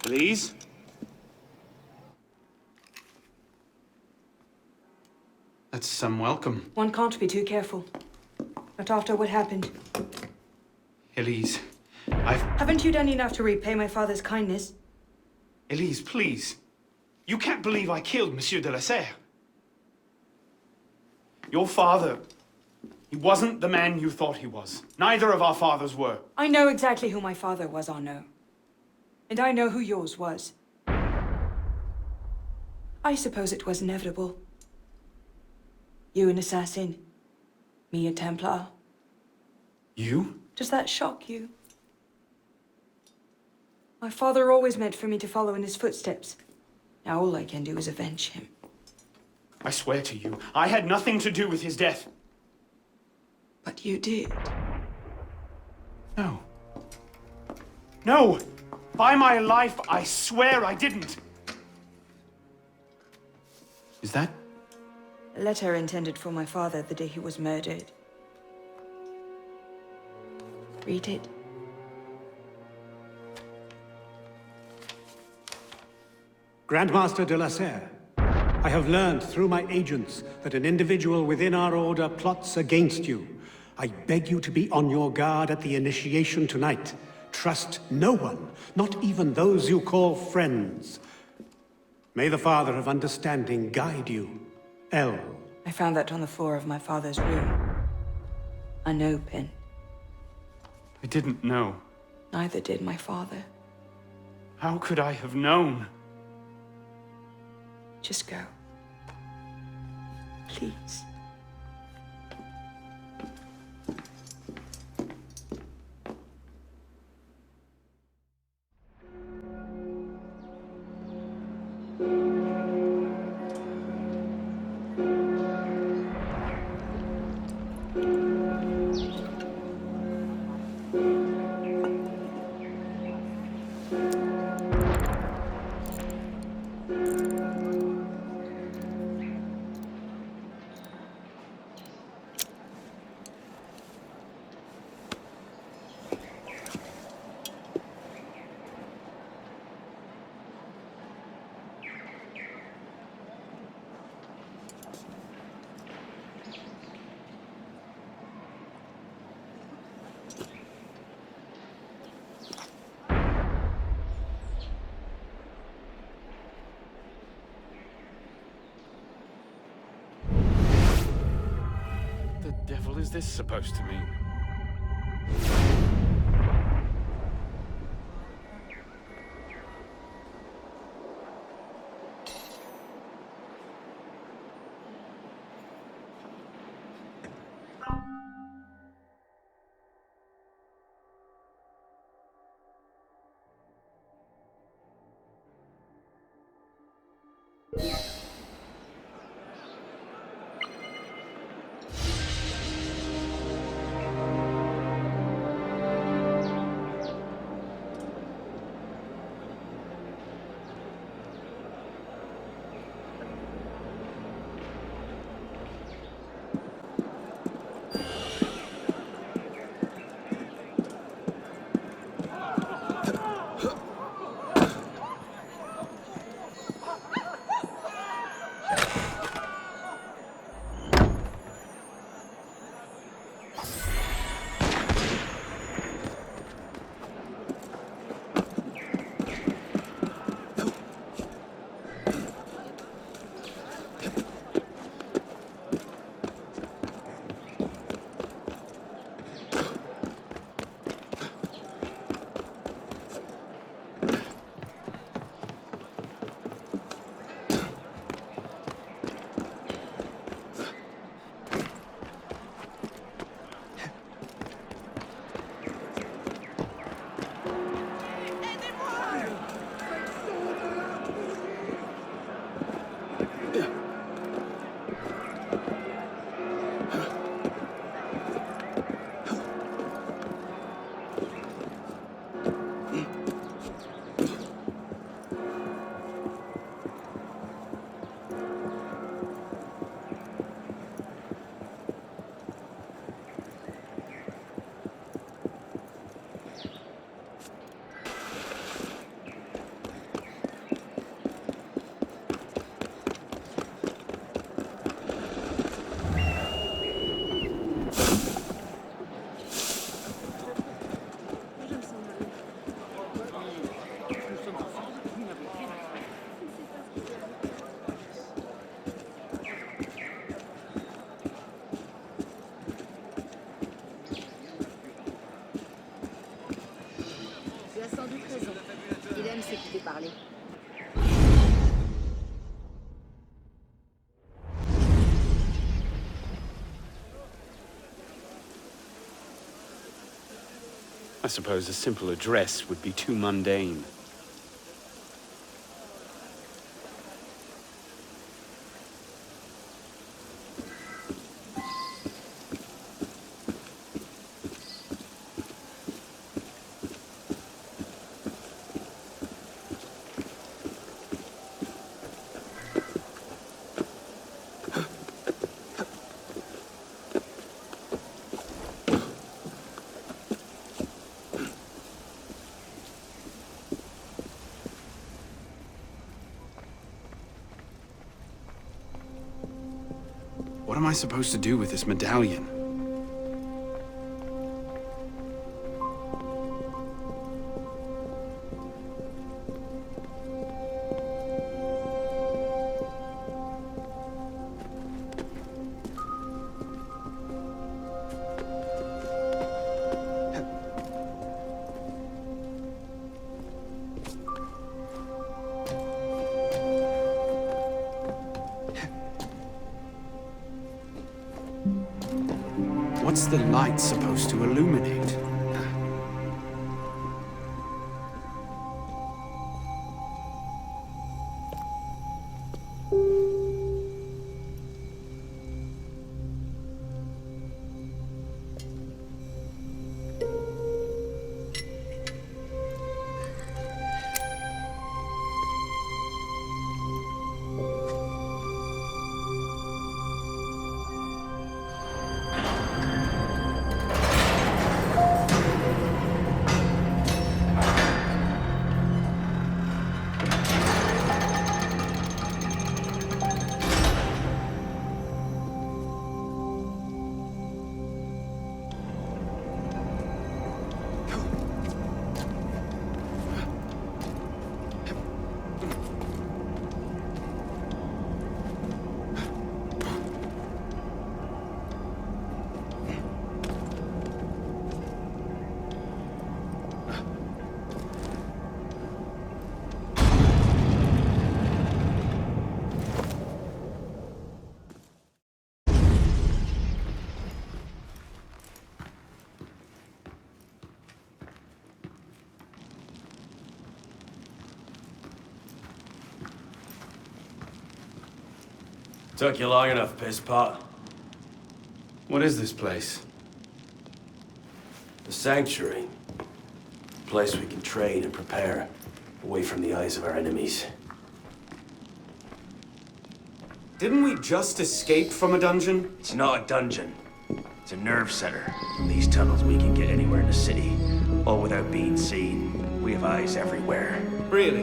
Please? That's some welcome. One can't be too careful. Not after what happened. Elise, Haven't you done enough to repay my father's kindness? Elise, please. You can't believe I killed Monsieur de la Serre. Your father, he wasn't the man you thought he was. Neither of our fathers were. I know exactly who my father was, Arnaud. And I know who yours was. I suppose it was inevitable. You an assassin, me a Templar. You? Does that shock you? My father always meant for me to follow in his footsteps. Now all I can do is avenge him. I swear to you, I had nothing to do with his death. But you did. No. No! By my life, I swear I didn't. Is that? A letter intended for my father the day he was murdered. Read it. Grandmaster de la Serre, I have learned through my agents that an individual within our order plots against you. I beg you to be on your guard at the initiation tonight. Trust no one, not even those you call friends. May the Father of Understanding guide you. L. I found that on the floor of my father's room. Unopened. I didn't know. Neither did my father. How could I have known? Just go. Please. What the devil is this supposed to mean? I suppose a simple address would be too mundane. What am I supposed to do with this medallion? What's the light supposed to illuminate? Took you long enough, piss pot. What is this place? The Sanctuary. A place we can trade and prepare, away from the eyes of our enemies. Didn't we just escape from a dungeon? It's not a dungeon. It's a nerve center. From these tunnels we can get anywhere in the city, all without being seen. We have eyes everywhere. Really?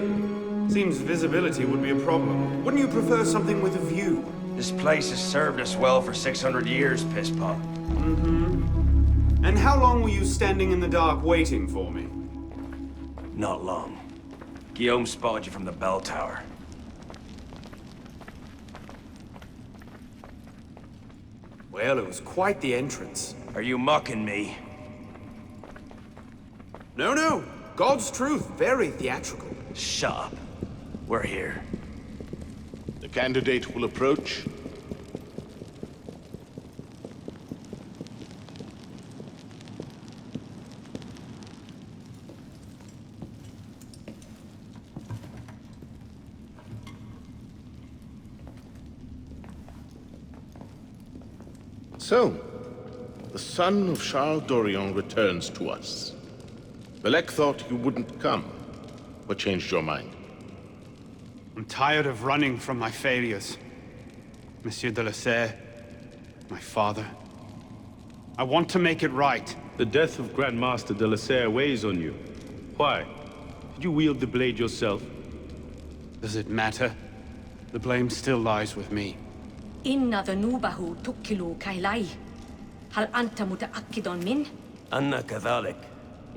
Seems visibility would be a problem. Wouldn't you prefer something with a view? This place has served us well for 600 years, piss pot. And how long were you standing in the dark waiting for me? Not long. Guillaume spotted you from the bell tower. Well, it was quite the entrance. Are you mocking me? No, no. God's truth. Very theatrical. Shut up. We're here. The candidate will approach. So, the son of Charles Dorion returns to us. Belek thought you wouldn't come. What changed your mind? I'm tired of running from my failures. Monsieur de la Serre, my father. I want to make it right. The death of Grand Master de la Serre weighs on you. Why? Did you wield the blade yourself? Does it matter? The blame still lies with me. إن ذنوبه تكل كيلاي. هل أنت متأكد من؟ أنا كذلك.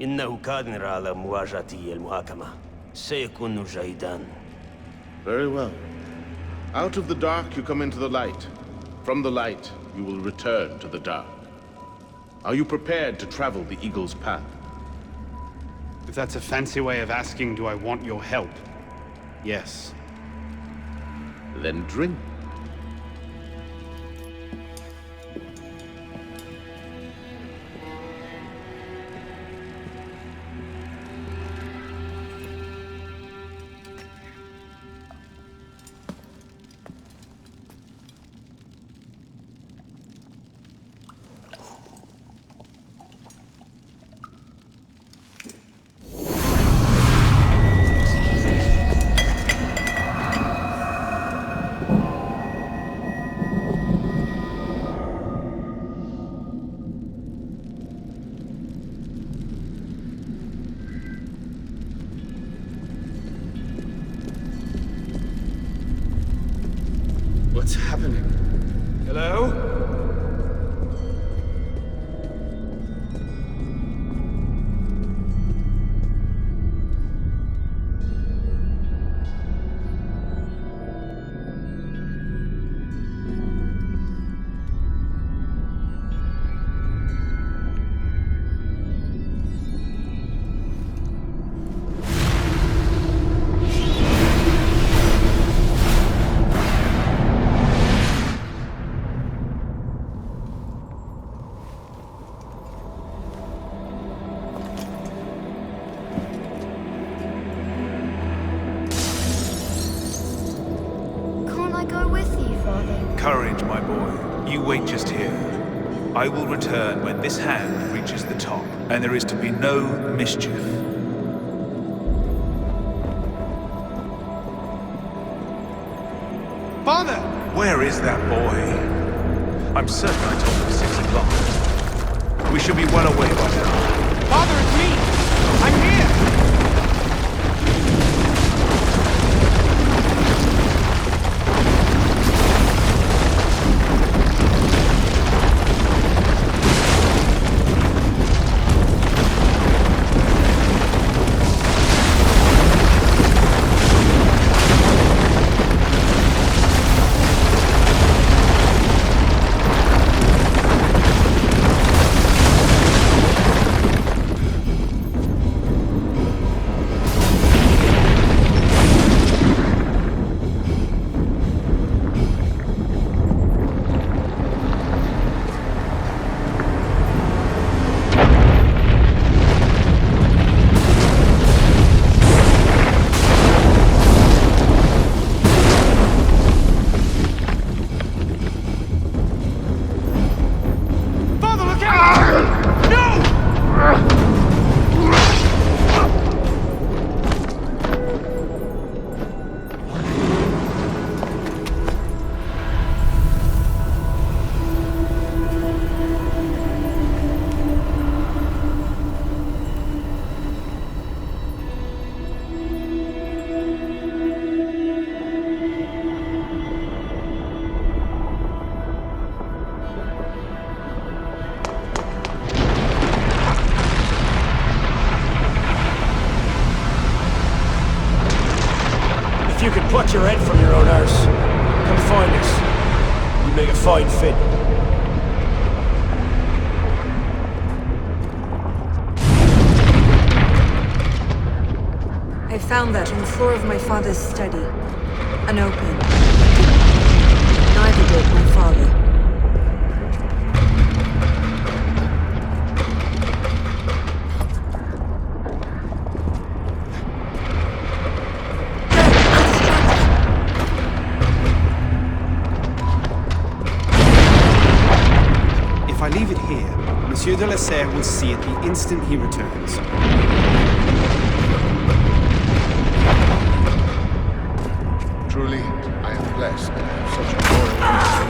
إنه قادر على مواجهة المحاكمة. سيكون جيداً. Very well. Out of the dark you come into the light. From the light, you will return to the dark. Are you prepared to travel the Eagle's path? If that's a fancy way of asking, do I want your help? Yes. Then drink. What's happening? Hello? Can't I go with you, Father? Courage, my boy. You wait just here. I will return when this hand reaches the top, and there is to be no mischief. Father! Where is that boy? I'm certain I told him 6 o'clock. We should be well away by now. Father, it's me! I'm here! If you could pluck your head from your own arse, come find us. You make a fine fit. I found that on the floor of my father's study. Unopened. Neither did my father. If I leave it here, Monsieur de la Serre will see it the instant he returns. Truly, I am blessed to have such a royal priest.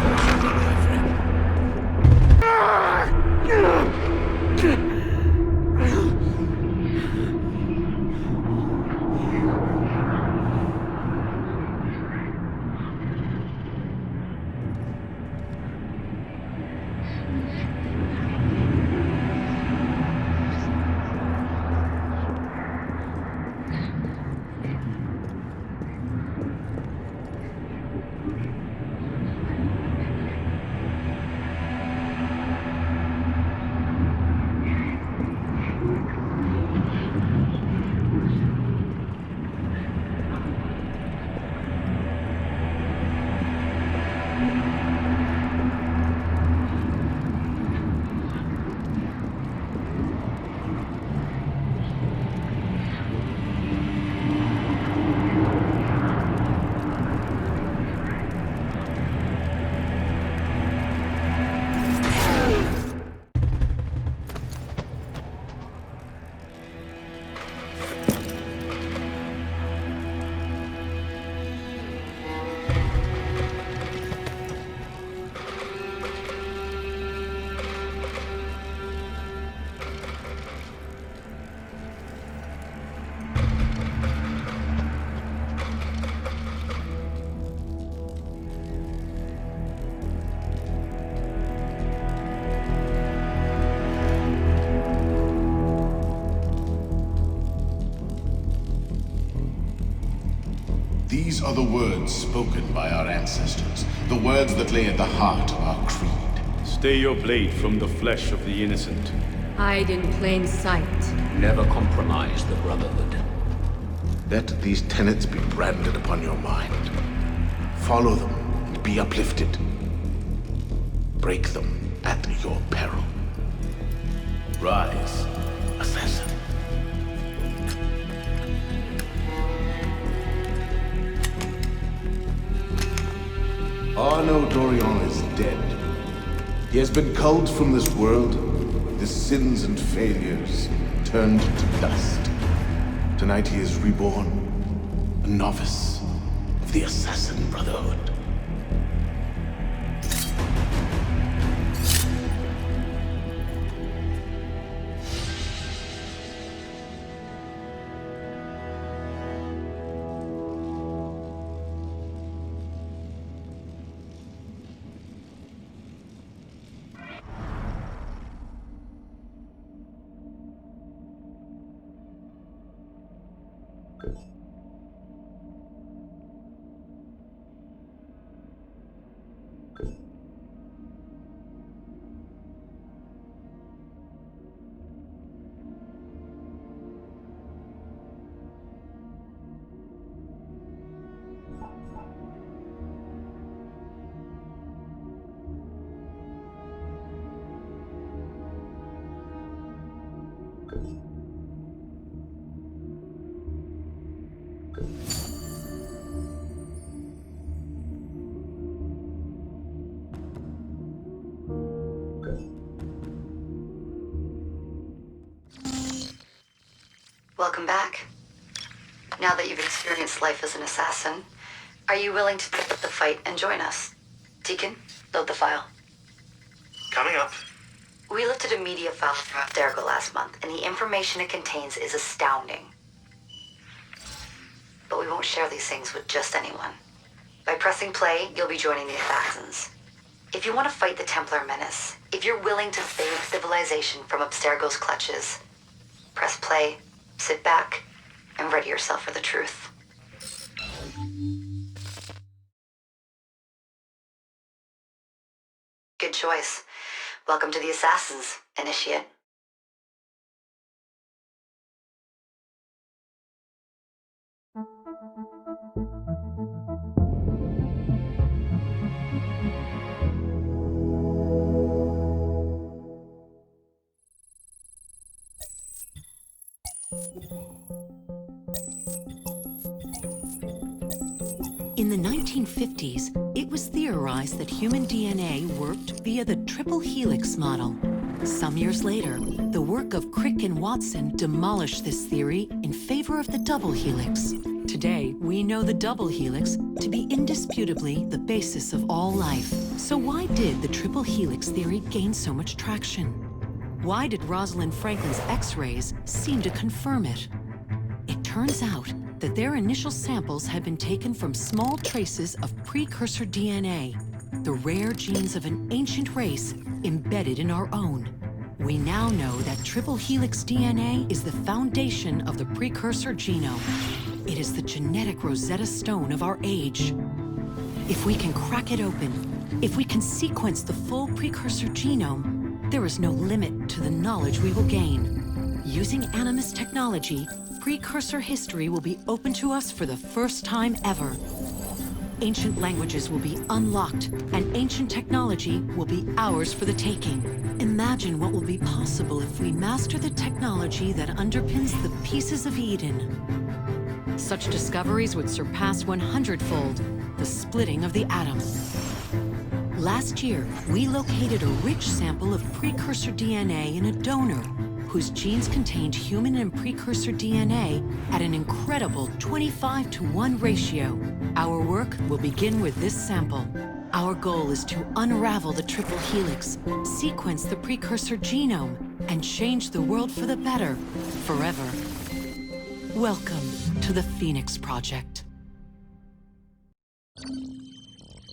These are the words spoken by our ancestors, the words that lay at the heart of our creed. Stay your blade from the flesh of the innocent. Hide in plain sight. Never compromise the Brotherhood. Let these tenets be branded upon your mind. Follow them and be uplifted. Break them at your peril. Rise, assassin. Arno Dorian is dead. He has been culled from this world, his sins and failures turned to dust. Tonight he is reborn, a novice of the Assassin Brotherhood. Welcome back. Now that you've experienced life as an assassin, are you willing to pick up the fight and join us? Deacon, load the file. Coming up. We lifted a media file from Abstergo last month, and the information it contains is astounding. But we won't share these things with just anyone. By pressing play, you'll be joining the assassins. If you want to fight the Templar menace, if you're willing to save civilization from Abstergo's clutches, press play, sit back, and ready yourself for the truth. Good choice. Welcome to the Assassins, Initiate. In the 1950s, it was theorized that human DNA worked via the triple helix model. Some years later, the work of Crick and Watson demolished this theory in favor of the double helix. Today, we know the double helix to be indisputably the basis of all life. So why did the triple helix theory gain so much traction? Why did Rosalind Franklin's X-rays seem to confirm it? It turns out that their initial samples had been taken from small traces of precursor DNA, the rare genes of an ancient race embedded in our own. We now know that triple helix DNA is the foundation of the precursor genome. It is the genetic Rosetta Stone of our age. If we can crack it open, if we can sequence the full precursor genome, there is no limit to the knowledge we will gain. Using Animus technology, precursor history will be open to us for the first time ever. Ancient languages will be unlocked, and ancient technology will be ours for the taking. Imagine what will be possible if we master the technology that underpins the pieces of Eden. Such discoveries would surpass 100-fold the splitting of the atom. Last year, we located a rich sample of precursor DNA in a donor whose genes contained human and precursor DNA at an incredible 25-to-1 ratio. Our work will begin with this sample. Our goal is to unravel the triple helix, sequence the precursor genome, and change the world for the better, forever. Welcome to the Phoenix Project.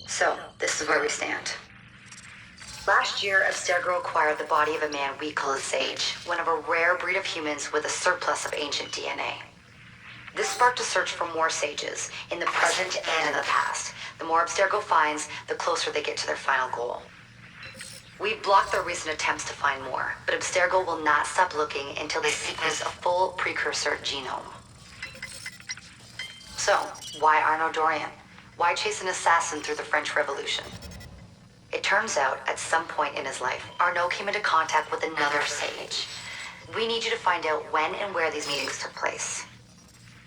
So, this is where we stand. Last year, Abstergo acquired the body of a man we call a Sage, one of a rare breed of humans with a surplus of ancient DNA. This sparked a search for more sages, in the present and in the past. The more Abstergo finds, the closer they get to their final goal. We've blocked their recent attempts to find more, but Abstergo will not stop looking until they sequence a full precursor genome. So, why Arnaud Dorian? Why chase an assassin through the French Revolution? It turns out, at some point in his life, Arnaud came into contact with another sage. We need you to find out when and where these meetings took place.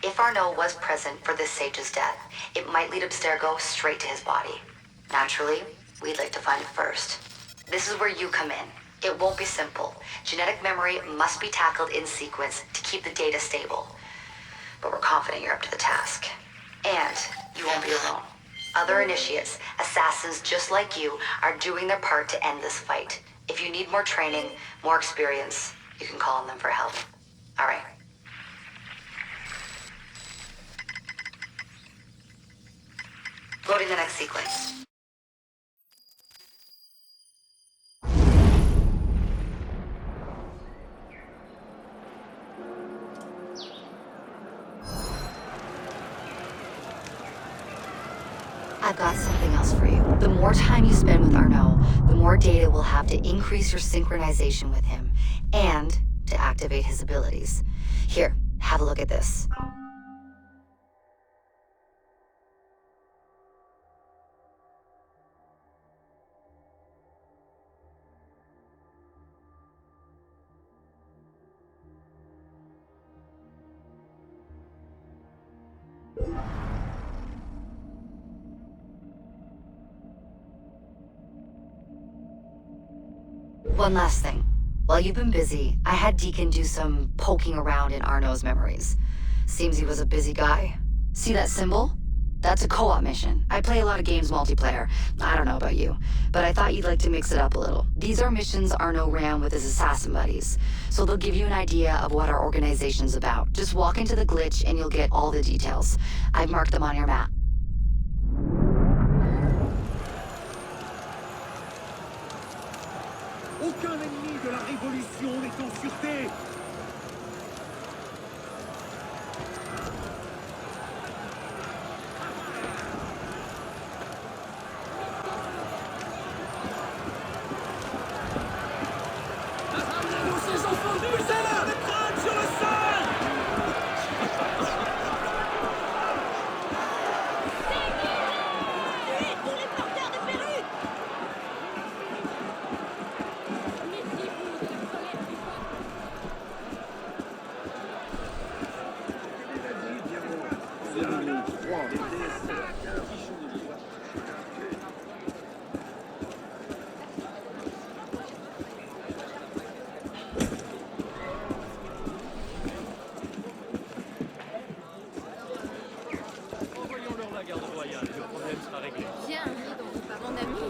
If Arnaud was present for this sage's death, it might lead Abstergo straight to his body. Naturally, we'd like to find it first. This is where you come in. It won't be simple. Genetic memory must be tackled in sequence to keep the data stable. But we're confident you're up to the task. And you won't be alone. Other initiates, assassins just like you, are doing their part to end this fight. If you need more training, more experience, you can call on them for help. All right. Loading the next sequence. I've got something else for you. The more time you spend with Arnaud, the more data we'll have to increase your synchronization with him, and to activate his abilities. Here, have a look at this. One last thing. While you've been busy, I had Deacon do some poking around in Arnaud's memories. Seems he was a busy guy. See that symbol? That's a co-op mission. I play a lot of games multiplayer. I don't know about you, but I thought you'd like to mix it up a little. These are missions Arnaud ran with his assassin buddies, so they'll give you an idea of what our organization's about. Just walk into the glitch and you'll get all the details. I've marked them on your map. Aucun ennemi de la Révolution n'est en sûreté! Tous ces enfants de poussez-leur des crânes sur le sol! Vite pour les porteurs de perruques! Envoyons-leur la garde royale, le problème sera réglé. Tiens, pas mon ami.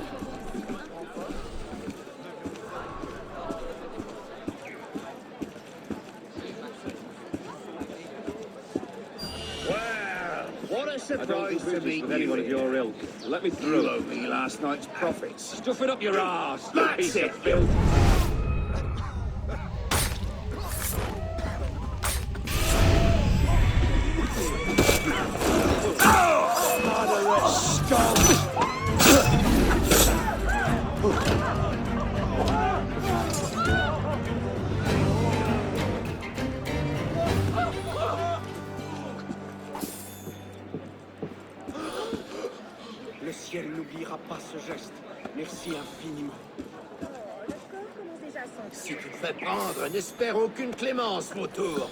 What a surprise to meet you with your ilk. Let me through. You owe me last night's profits. Stuff it up your ass. That's it, Phil. Le ciel n'oubliera pas ce geste. Merci infiniment. Si tu te fais prendre, n'espère aucune clémence, vautour.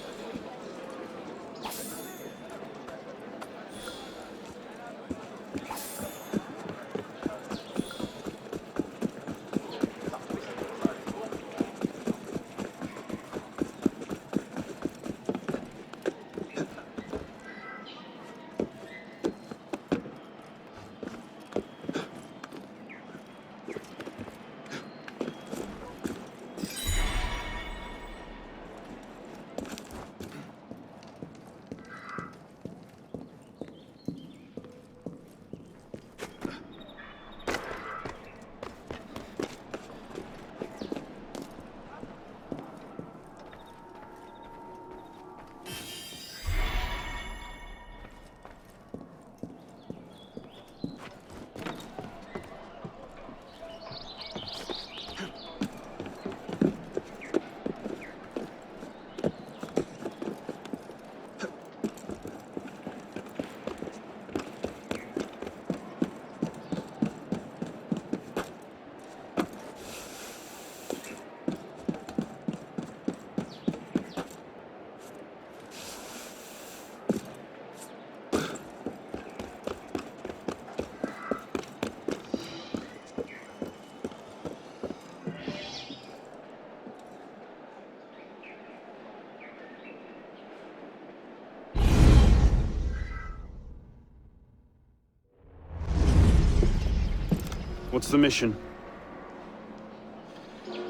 What's the mission?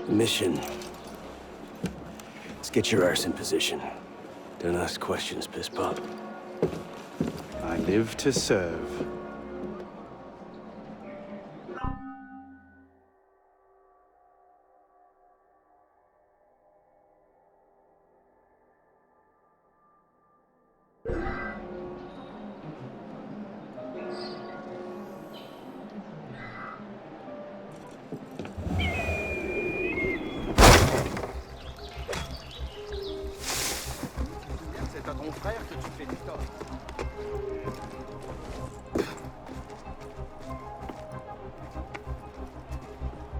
Mission. Let's get your arse in position. Don't ask questions, piss pop. I live to serve. C'est à ton frère que tu fais du tort.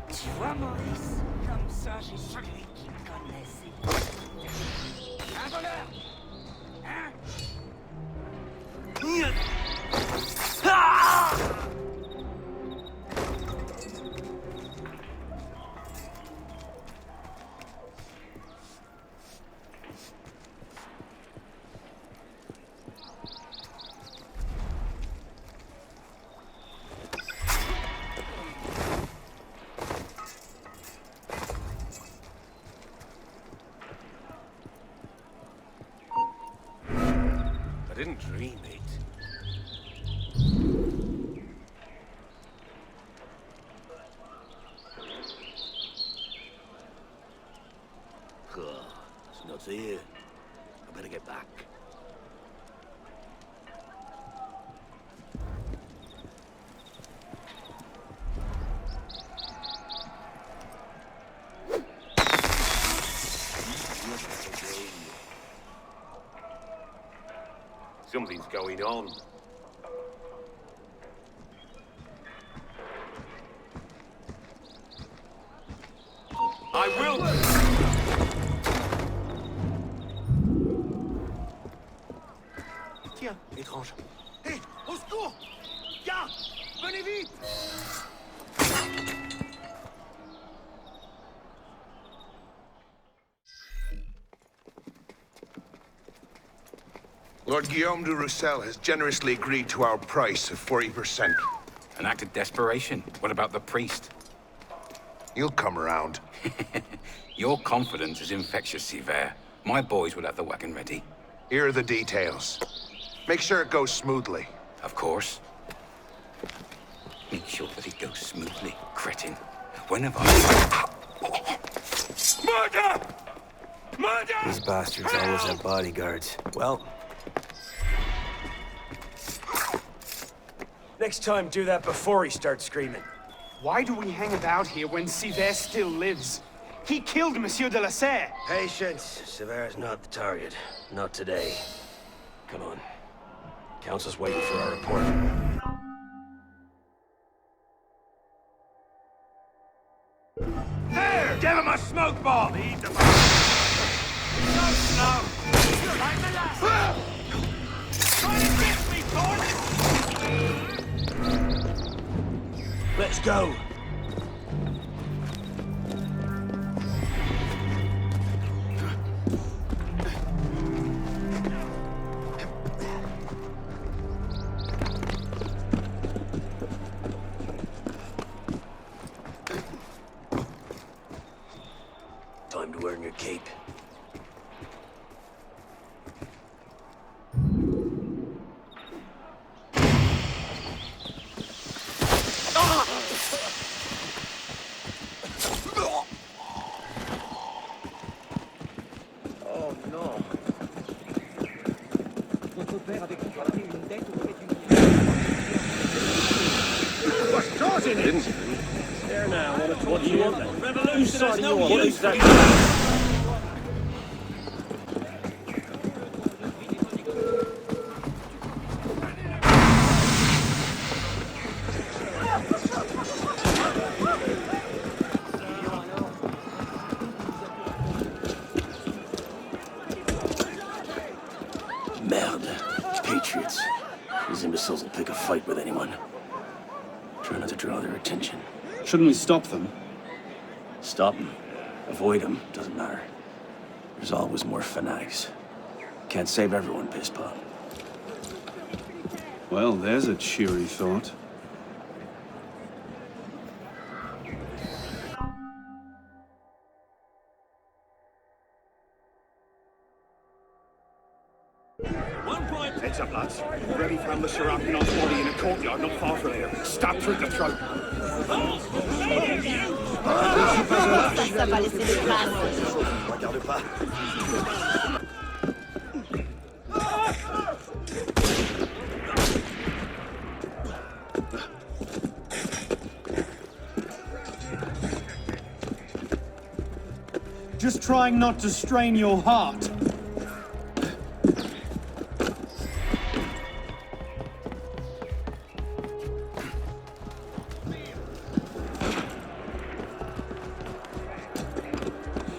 Tu vois, Maurice, comme ça, j'ai celui qui me connaissait. Un voleur! Hein? Ah! I didn't dream it. It's not here. I better get back. Something's going on. I will! Tiens, étrange. Hé, au secours! Gars, venez vite! Lord Guillaume de Roussel has generously agreed to our price of 40%. An act of desperation. What about the priest? You'll come around. Your confidence is infectious, Siver. My boys will have the wagon ready. Here are the details. Make sure it goes smoothly. Of course. Make sure that it goes smoothly, cretin. When have I... Murder! Murder! These bastards always have bodyguards. Well... next time, do that before he starts screaming. Why do we hang about here when Siver still lives? He killed Monsieur de la Serre! Patience. Sever's not the target. Not today. Come on. Council's waiting for our report. There! Give him a smoke bomb! Leave the So slow! I'm the last! Try to get me, Let's go! Time to earn your cape. Oh non! Votre père avait contracté une dette auprès du... What's causing it? There now, what do you want then? Revolution has no use for you! Merde. Patriots. These imbeciles will pick a fight with anyone. Try not to draw their attention. Shouldn't we stop them? Stop them. Avoid them. Doesn't matter. There's always more fanatics. Can't save everyone, piss pop. Well, there's a cheery thought. Heads up, lads. Ready found the Seraphion's body in a courtyard not far from here. Stabbed through the throat. Ça va laisser des traces. Regarde pas. Just trying not to strain your heart.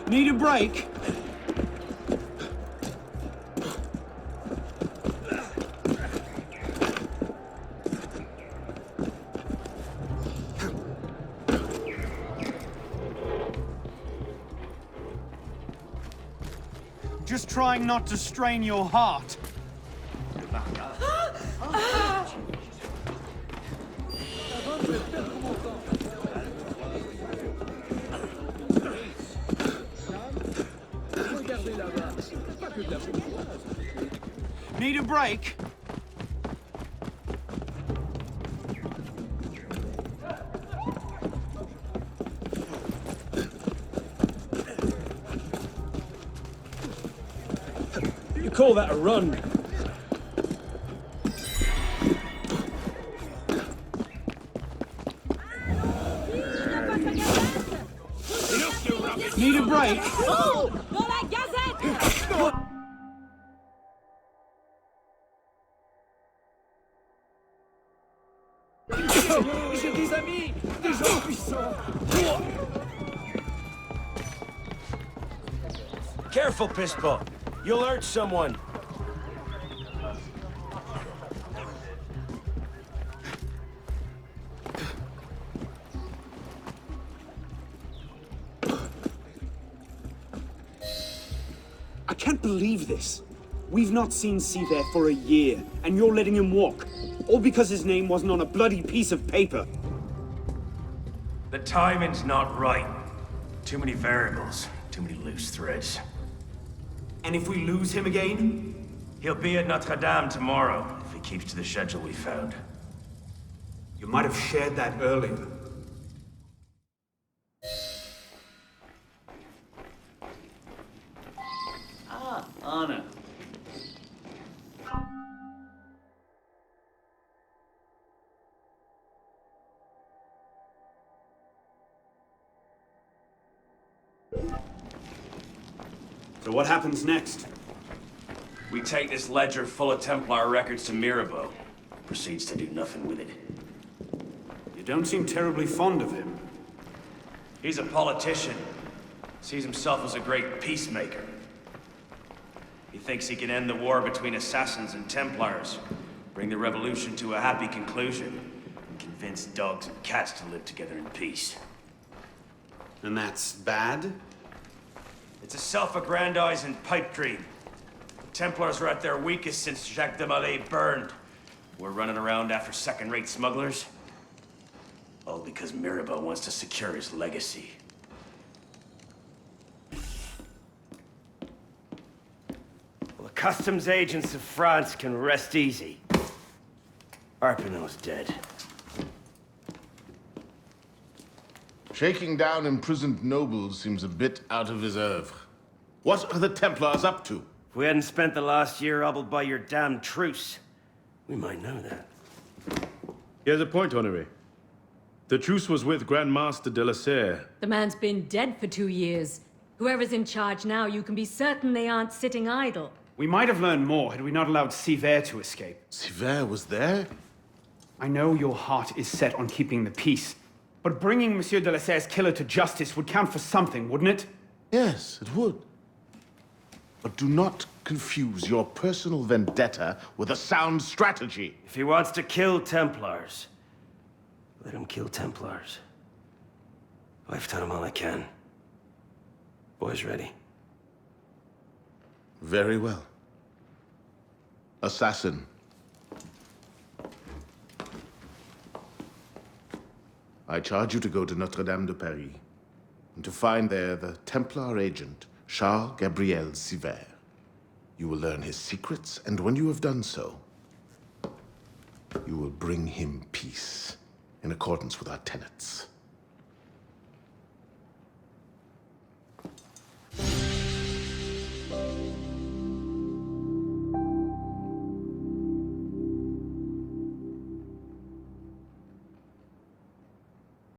Need a break? Just trying not to strain your heart. Need a break? You call that a run? Need a break? Oh, dans la gazette! J'ai des amis, des gens puissants. Careful, Pistol. You'll hurt someone. I can't believe this. We've not seen Seaver for a year, and you're letting him walk. All because his name wasn't on a bloody piece of paper. The timing's not right. Too many variables, too many loose threads. And if we lose him again? He'll be at Notre Dame tomorrow, if he keeps to the schedule we found. You might have shared that earlier. Ah, Anna. So what happens next? We take this ledger full of Templar records to Mirabeau. Proceeds to do nothing with it. You don't seem terribly fond of him. He's a politician. Sees himself as a great peacemaker. He thinks he can end the war between assassins and Templars, bring the revolution to a happy conclusion, and convince dogs and cats to live together in peace. And that's bad? It's a self-aggrandizing pipe dream. The Templars are at their weakest since Jacques de Molay burned. We're running around after second-rate smugglers. All because Mirabeau wants to secure his legacy. Well, the customs agents of France can rest easy. Arpinot's dead. Shaking down imprisoned nobles seems a bit out of his oeuvre. What are the Templars up to? If we hadn't spent the last year hobbled by your damn truce, we might know that. He has a point, Honoré. The truce was with Grand Master de la Serre. The man's been dead for 2 years. Whoever's in charge now, you can be certain they aren't sitting idle. We might have learned more had we not allowed Seaver to escape. Seaver was there? I know your heart is set on keeping the peace, but bringing Monsieur de la Serre's killer to justice would count for something, wouldn't it? Yes, it would. But do not confuse your personal vendetta with a sound strategy. If he wants to kill Templars, let him kill Templars. I've done him all I can. Boys ready? Very well. Assassin. I charge you to go to Notre Dame de Paris, and to find there the Templar agent, Charles Gabriel Seaver. You will learn his secrets, and when you have done so, you will bring him peace, in accordance with our tenets.